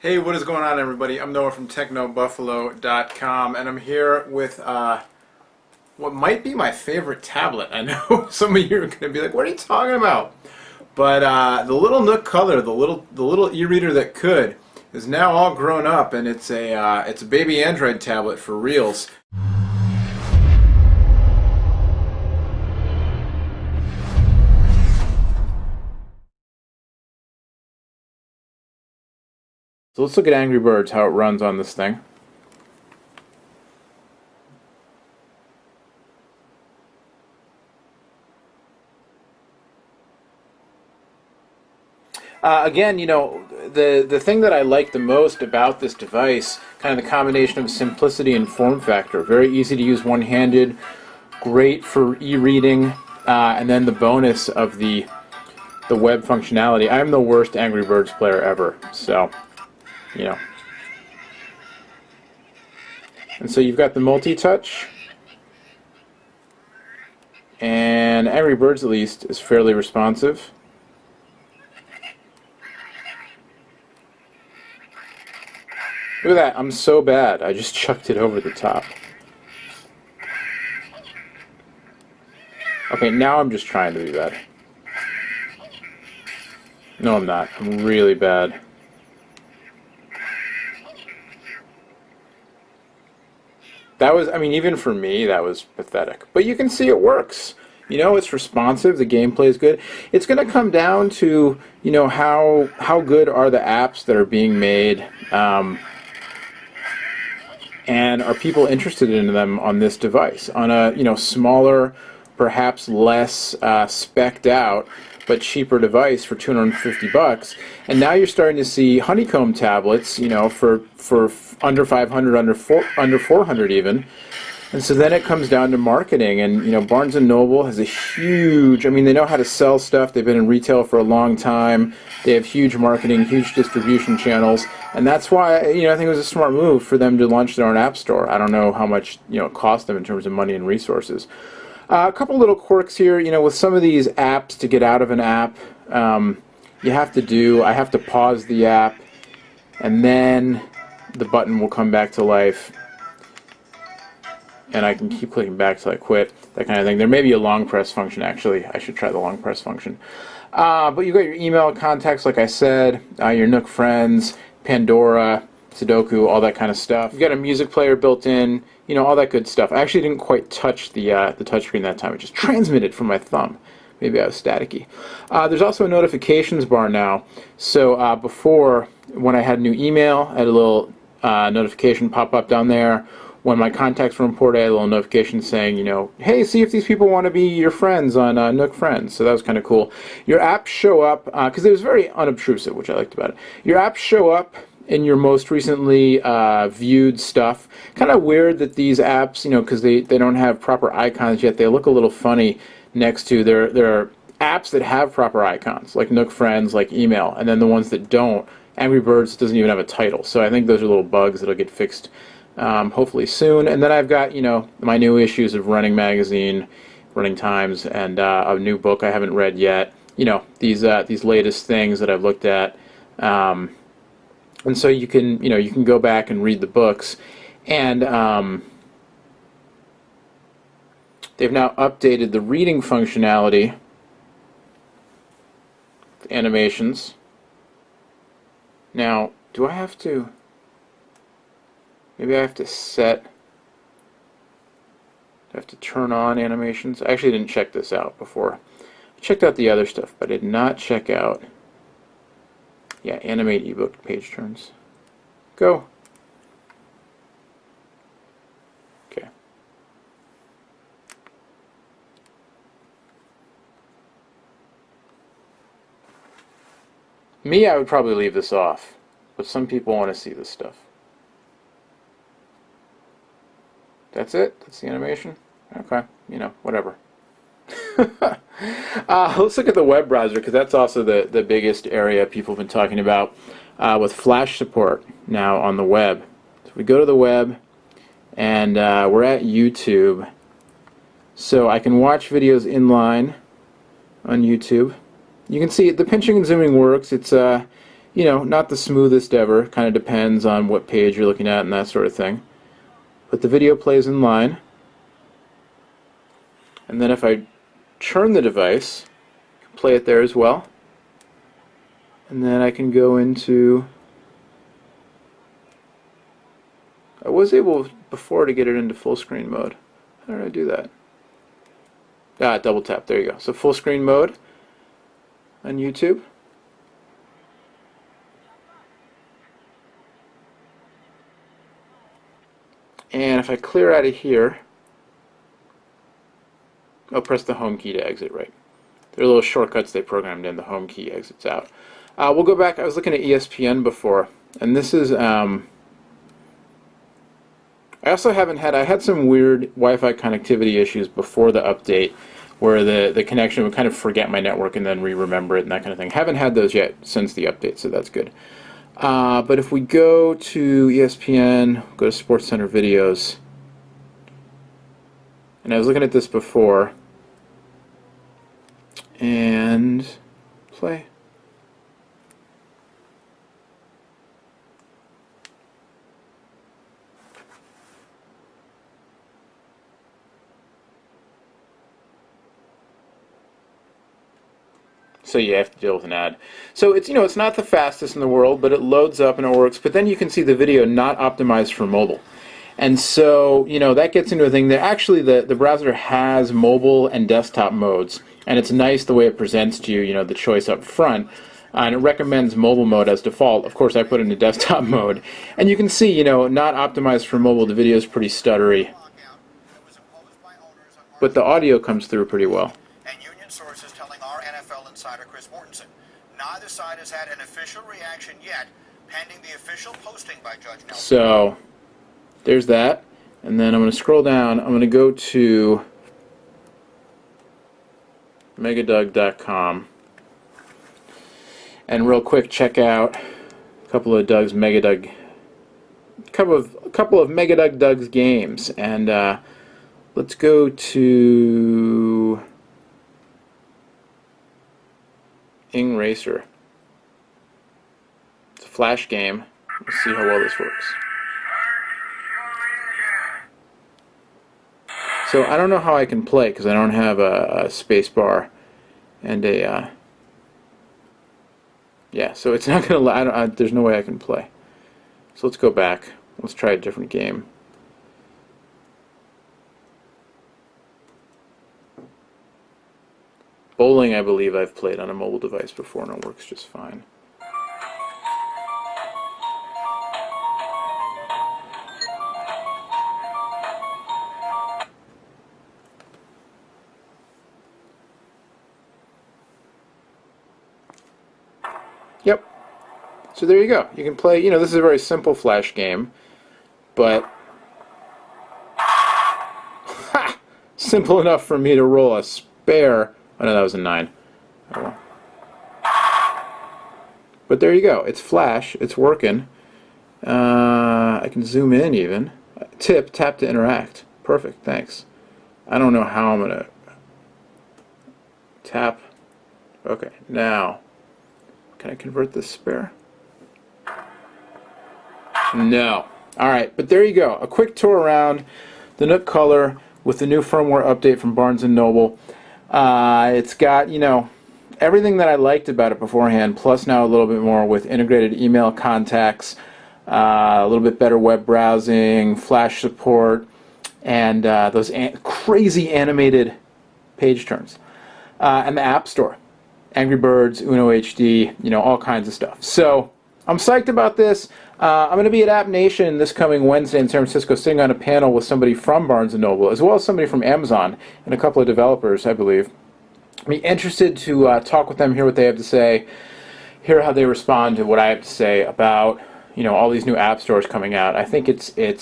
Hey, what is going on, everybody? I'm Noah from TechnoBuffalo.com, and I'm here with what might be my favorite tablet. I know some of you are going to be like, "What are you talking about?" But the little Nook Color, the little e-reader that could, is now all grown up, and it's a baby Android tablet for reals. So let's look at Angry Birds, how it runs on this thing. Again, the thing that I like the most about this device, kind of the combination of simplicity and form factor. Very easy to use one-handed, great for e-reading, and then the bonus of the web functionality. I'm the worst Angry Birds player ever, so you know. And so you've got the multi-touch, and Angry Birds at least is fairly responsive. Look at that, I'm so bad. I just chucked it over the top. Okay, now I'm just trying to be bad. No, I'm not. I'm really bad. That was, I mean, even for me, that was pathetic. But you can see it works. It's responsive. The gameplay is good. It's going to come down to, how good are the apps that are being made, and are people interested in them on this device, on a, smaller, perhaps less spec'd out, but cheaper device for $250. And now you're starting to see honeycomb tablets, for under 500, under 400 even. And so then it comes down to marketing, and Barnes and Noble has a huge, I mean, they know how to sell stuff. They've been in retail for a long time. They have huge marketing, huge distribution channels, and that's why, I think it was a smart move for them to launch their own app store. I don't know how much, it cost them in terms of money and resources. A couple little quirks here, with some of these apps, to get out of an app, I have to pause the app, and then the button will come back to life, and I can keep clicking back till I quit, that kind of thing. There may be a long press function, actually. I should try the long press function. But you've got your email contacts, like I said, your Nook friends, Pandora, Sudoku, all that kind of stuff. You've got a music player built in, all that good stuff. I actually didn't quite touch the touchscreen that time. It just transmitted from my thumb. Maybe I was staticky. There's also a notifications bar now. So before, when I had new email, I had a little notification pop up down there. When my contacts were imported, I had a little notification saying, hey, see if these people want to be your friends on Nook Friends. So that was kind of cool. Your apps show up, because it was very unobtrusive, which I liked about it. Your apps show up in your most recently viewed stuff. Kind of weird that these apps, because they don't have proper icons yet, they look a little funny next to there are apps that have proper icons, like Nook Friends, like email, and then the ones that don't, Angry Birds doesn't even have a title. So I think those are little bugs that'll get fixed hopefully soon. And then I've got, my new issues of Running Magazine, Running Times, and a new book I haven't read yet. These latest things that I've looked at. And so you can go back and read the books. And they've now updated the reading functionality, the animations. Now, do I have to... Maybe I have to turn on animations. I actually didn't check this out before. I checked out the other stuff, but I did not check out, animate ebook page turns. Go. Okay. Me, I would probably leave this off, but some people want to see this stuff. That's it? That's the animation? Okay, whatever. Let's look at the web browser, because that's also the biggest area people have been talking about with Flash support now on the web. So we go to the web, and we're at YouTube. So I can watch videos inline on YouTube. You can see the pinching and zooming works. It's you know, not the smoothest ever. Kind of depends on what page you're looking at and that sort of thing. But the video plays in line. And then if I turn the device, play it there as well. And then I can go into... I was able before to get it into full screen mode. How did I do that? Double tap. There you go. So full screen mode on YouTube. And if I clear out of here, I'll press the home key to exit, right? There are little shortcuts they programmed in. The home key exits out. We'll go back. I was looking at ESPN before, and this is... I also haven't had... I had some weird Wi-Fi connectivity issues before the update, where the connection would kind of forget my network and then re-remember it and that kind of thing. Haven't had those yet since the update, so that's good. But if we go to ESPN, go to SportsCenter videos, and I was looking at this before, and play. So you have to deal with an ad. So it's, you know, it's not the fastest in the world, but it loads up and it works. But then you can see the video not optimized for mobile. And so, you know, that gets into a thing that actually the browser has mobile and desktop modes. And it's nice the way it presents to you, you know, the choice up front. And it recommends mobile mode as default. Of course, I put it into desktop mode. And you can see, you know, not optimized for mobile. The video is pretty stuttery. But the audio comes through pretty well. Sources telling our NFL insider Chris Mortensen. Neither side has had an official reaction yet, pending the official posting by Judge Nelson. So, there's that. And then I'm going to scroll down. I'm going to go to megadug.com. And real quick, check out a couple of Doug's Megadug, a couple of Megadug Doug's games. And let's go to Ing Racer. It's a flash game. Let's see how well this works. So I don't know how I can play because I don't have a space bar and a yeah. So it's not gonna. There's no way I can play. So let's go back. Let's try a different game. Bowling, I believe I've played on a mobile device before, and it works just fine. Yep. So there you go. You can play, you know, this is a very simple flash game, but simple enough for me to roll a spare. Oh no, that was a 9. Oh well. But there you go. It's flash. It's working. I can zoom in even. Tap to interact. Perfect. Thanks. I don't know how I'm gonna tap. Okay. Now, can I convert this spare? No. All right. But there you go. A quick tour around the Nook Color with the new firmware update from Barnes & Noble. It's got, you know, everything that I liked about it beforehand, plus now a little bit more with integrated email contacts, a little bit better web browsing, flash support, and those crazy animated page turns. And the App Store. Angry Birds, Uno HD, you know, all kinds of stuff. So, I'm psyched about this. I'm going to be at App Nation this coming Wednesday in San Francisco, sitting on a panel with somebody from Barnes & Noble, as well as somebody from Amazon, and a couple of developers, I believe. I'll be interested to talk with them, hear what they have to say, hear how they respond to what I have to say about, you know, all these new app stores coming out. I think it's you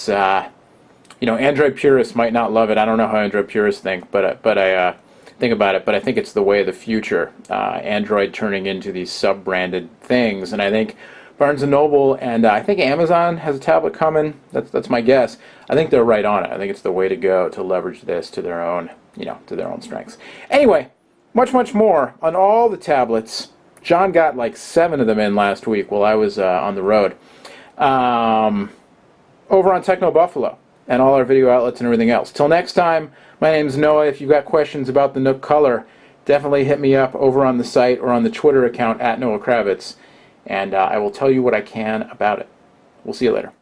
know, Android purists might not love it. I don't know how Android purists think, but I think about it. But I think it's the way of the future. Android turning into these sub-branded things, and I think Barnes & Noble and I think Amazon has a tablet coming. That's my guess. I think they're right on it. I think it's the way to go to leverage this to their own, you know, to their own strengths. Anyway, much more on all the tablets John got like 7 of them in last week while I was on the road. Over on Techno Buffalo and all our video outlets and everything else. Till next time, my name's Noah. If you've got questions about the Nook color, definitely hit me up over on the site or on the Twitter account at Noah Kravitz, and I will tell you what I can about it. We'll see you later.